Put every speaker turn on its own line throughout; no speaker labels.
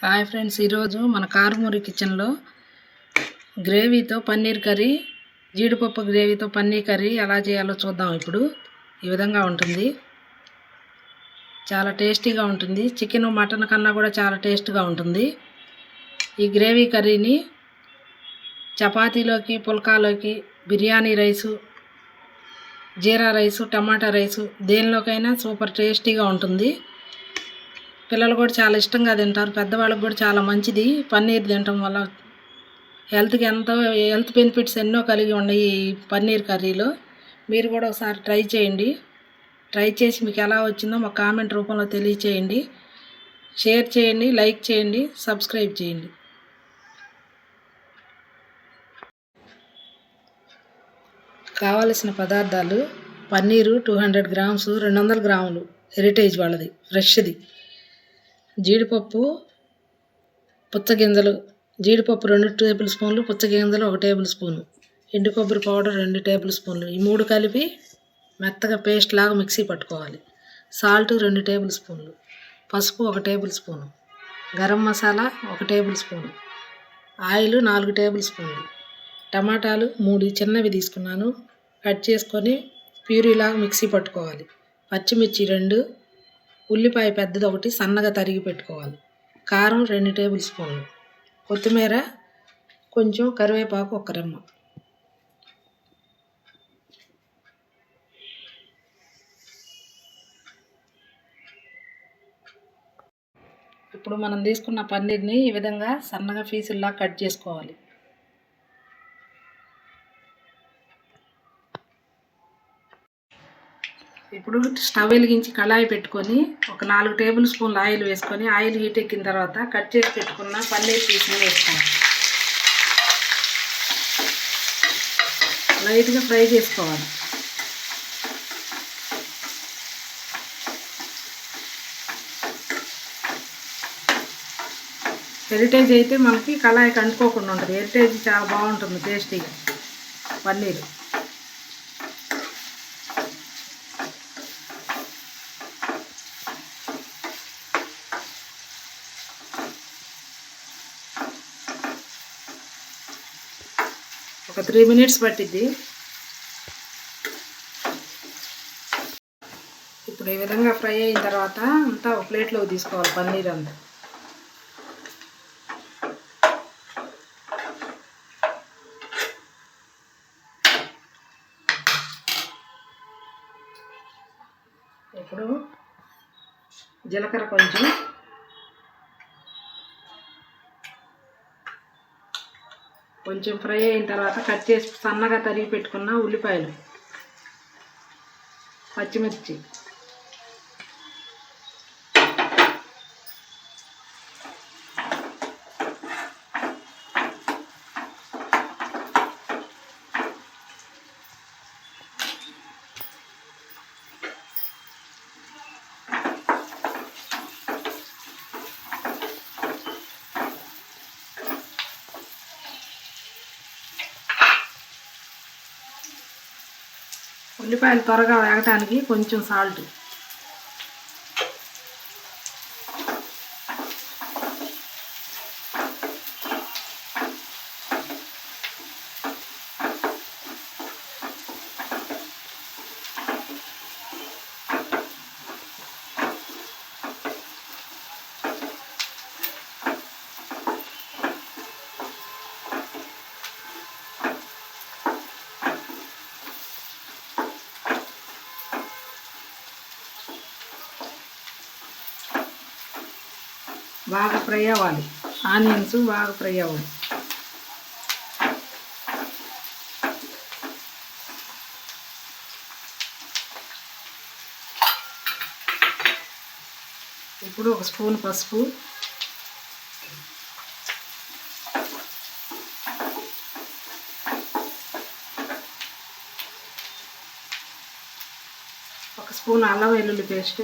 Hi friends, ఈరోజు మన కారుమూరి కిచెన్లో గ్రేవీతో పన్నీర్ కర్రీ, జీడిపప్పు గ్రేవీతో పన్నీర్ కర్రీ ఎలా చేయాలో చూద్దాం. ఇప్పుడు ఈ విధంగా ఉంటుంది. చాలా టేస్టీగా ఉంటుంది. చికెన్ మటన్ కన్నా కూడా చాలా టేస్ట్గా ఉంటుంది. ఈ గ్రేవీ కర్రీని చపాతీలోకి, పుల్కాలోకి, బిర్యానీ రైసు, జీరా రైసు, టమాటా రైసు దేనిలోకైనా సూపర్ టేస్టీగా ఉంటుంది. పిల్లలు కూడా చాలా ఇష్టంగా తింటారు. పెద్దవాళ్ళకి కూడా చాలా మంచిది. పన్నీర్ తినటం వల్ల హెల్త్ బెనిఫిట్స్ ఎన్నో కలిగి ఉన్నాయి ఈ పన్నీర్ కర్రీలో. మీరు కూడా ఒకసారి ట్రై చేయండి. ట్రై చేసి మీకు ఎలా వచ్చిందో మా కామెంట్ రూపంలో తెలియచేయండి. షేర్ చేయండి, లైక్ చేయండి, సబ్స్క్రైబ్ చేయండి. కావలసిన పదార్థాలు: పన్నీరు 200 గ్రామ్స్, 200 గ్రాములు హెరిటేజ్ వాళ్ళది, ఫ్రెష్ది. జీడిపప్పు, పుచ్చగింజలు, జీడిపప్పు 2 టేబుల్ స్పూన్లు, పుచ్చగింజలు 1 టేబుల్ స్పూను, ఎండు కొబ్బరి పౌడర్ 2 టేబుల్ స్పూన్లు. ఈ 3 కలిపి మెత్తగా పేస్ట్ లాగా మిక్సీ పట్టుకోవాలి. సాల్ట్ 2 టేబుల్ స్పూన్లు, పసుపు 1 table spoon, garam masala 1 table spoon, oil 4 table స్పూన్లు, టమాటాలు 3 చిన్నవి తీసుకున్నాను, కట్ చేసుకొని ప్యూరీలాగా మిక్సీ పట్టుకోవాలి. పచ్చిమిర్చి 2, ఉల్లిపాయ పెద్దది 1 సన్నగా తరిగి పెట్టుకోవాలి. కారం 2 టేబుల్ స్పూన్లు, కొత్తిమీర కొంచెం, కరివేపాకు 1 రెమ్మ. ఇప్పుడు మనం తీసుకున్న పన్నీర్ని ఈ విధంగా సన్నగా పీసుల్లా కట్ చేసుకోవాలి. ఇప్పుడు స్టవ్ వెలిగించి కళాయి పెట్టుకొని ఒక 4 టేబుల్ స్పూన్లు ఆయిల్ వేసుకొని, ఆయిల్ హీట్ ఎక్కిన తర్వాత కట్ చేసి పెట్టుకున్న పన్నీర్ పీసులు వేసుకోవాలి. లైట్గా ఫ్రై చేసుకోవాలి. హెరిటేజ్ అయితే మనకి కళాయికి అంటుకోకుండా ఉంటుంది. హెరిటేజ్ చాలా బాగుంటుంది టేస్టీగా పన్నీరు. ఒక 3 మినిట్స్ పట్టిద్ది. ఇప్పుడు ఈ విధంగా ఫ్రై అయిన తర్వాత అంతా ఒక ప్లేట్లోకి తీసుకోవాలి పన్నీర్ అంతా. ఇప్పుడు జీలకర్ర కొంచెం ఫ్రై అయిన తర్వాత కట్ చేసి సన్నగా తరిగి పెట్టుకున్న ఉల్లిపాయలు, పచ్చిమిర్చి, ఉల్లిపాయలు త్వరగా వేగటానికి కొంచెం సాల్ట్, బాగా ఫ్రై అవ్వాలి. ఆనియన్స్ బాగా ఫ్రై అవ్వాలి. ఇప్పుడు 1 స్పూన్ పసుపు, ఒక స్పూన్ అల్లం వెల్లుల్లి పేస్ట్,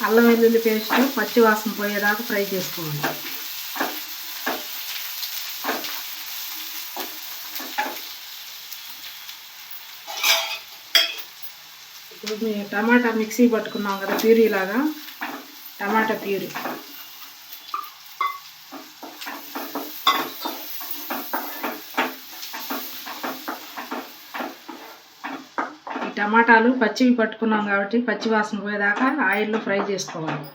అల్లం వెల్లుల్లి పేస్ట్ పచ్చి వాసన పోయేదాకా ఫ్రై చేసుకోవాలి. ఇప్పుడు టమాటా మిక్సీ పట్టుకున్నాం కదా, ప్యూరీ లాగా, టమాటా ప్యూరీ. ఈ టమాటాలు పచ్చివి పట్టుకున్నాం కాబట్టి పచ్చి వాసన పోయేదాకా ఆయిల్లో ఫ్రై చేసుకోవాలి.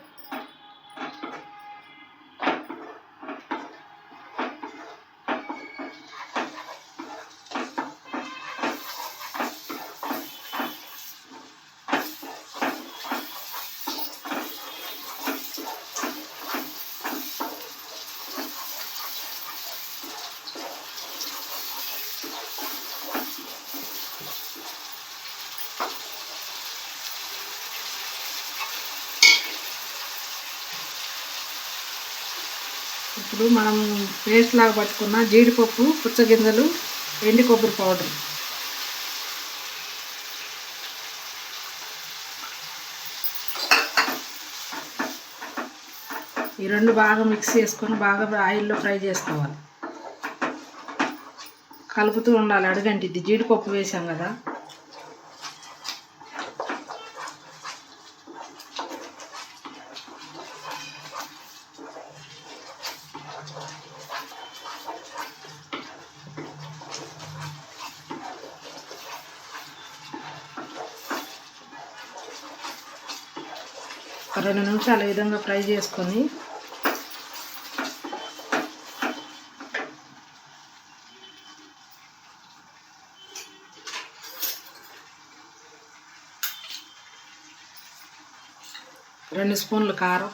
ఇప్పుడు మనం పేస్ట్ లాగా పట్టుకున్న జీడిపప్పు, పుచ్చగింజలు, ఎండు కొబ్బరి పౌడర్, ఈ రెండు బాగా మిక్స్ చేసుకొని బాగా ఆయిల్లో ఫ్రై చేసుకోవాలి. కలుపుతూ ఉండాలి, అడుగంటిద్ది. జీడిపప్పు వేసాం కదా. ఒక 2 నిమిషాలు ఈ విధంగా ఫ్రై చేసుకొని రెండు స్పూన్లు కారం,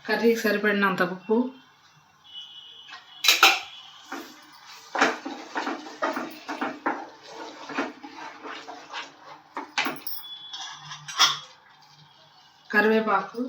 కర్రీకి సరిపడినంత ఉప్పు, కరివేపాకు,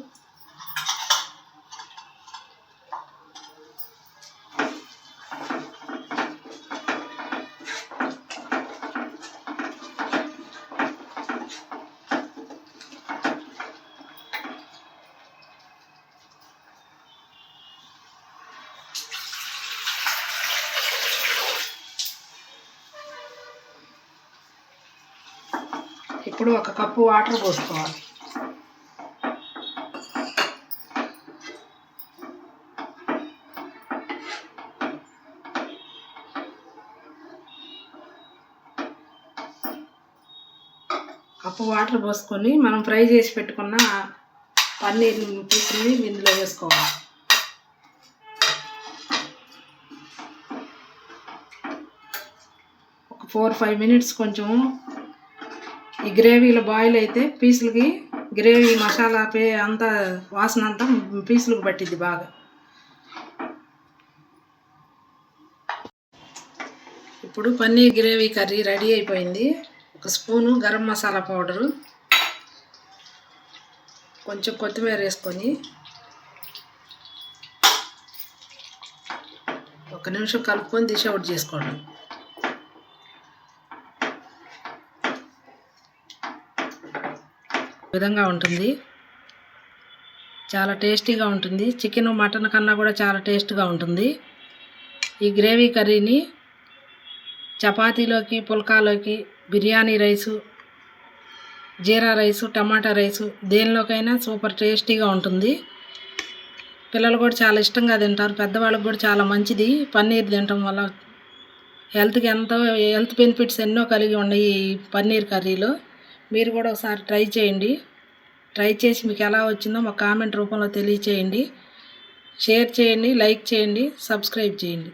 ఇప్పుడు 1 కప్పు వాటర్ పోసుకోవాలి. కప్పు వాటర్ పోసుకొని మనం ఫ్రై చేసి పెట్టుకున్న పన్నీర్ పీసుని ఇందులో వేసుకోవాలి. ఒక 4-5 మినిట్స్ కొంచెం ఈ గ్రేవీలో బాయిల్ అయితే పీసులకి గ్రేవీ మసాలా అంతా వాసన అంతా పీసులకు పట్టిద్ది బాగా. ఇప్పుడు పన్నీర్ గ్రేవీ కర్రీ రెడీ అయిపోయింది. 1 స్పూను గరం మసాలా పౌడరు, కొంచెం కొత్తిమీర వేసుకొని 1 నిమిషం కలుపుకొని డిష్ అవుట్ చేసుకోవడం. విధంగా ఉంటుంది. చాలా టేస్టీగా ఉంటుంది. చికెన్, మటన్ కన్నా కూడా చాలా టేస్ట్గా ఉంటుంది. ఈ గ్రేవీ కర్రీని చపాతీలోకి, పుల్కాలోకి, బిర్యానీ రైసు, జీరా రైసు, టమాటా రైసు దేనిలోకైనా సూపర్ టేస్టీగా ఉంటుంది. పిల్లలు కూడా చాలా ఇష్టంగా తింటారు. పెద్దవాళ్ళకి కూడా చాలా మంచిది. పన్నీర్ తినటం వల్ల హెల్త్ బెనిఫిట్స్ ఎన్నో కలిగి ఉన్నాయి ఈ పన్నీర్ కర్రీలో. మీరు కూడా ఒకసారి ట్రై చేయండి. ట్రై చేసి మీకు ఎలా వచ్చిందో మా కామెంట్ రూపంలో తెలియచేయండి. షేర్ చేయండి, లైక్ చేయండి, సబ్స్క్రైబ్ చేయండి.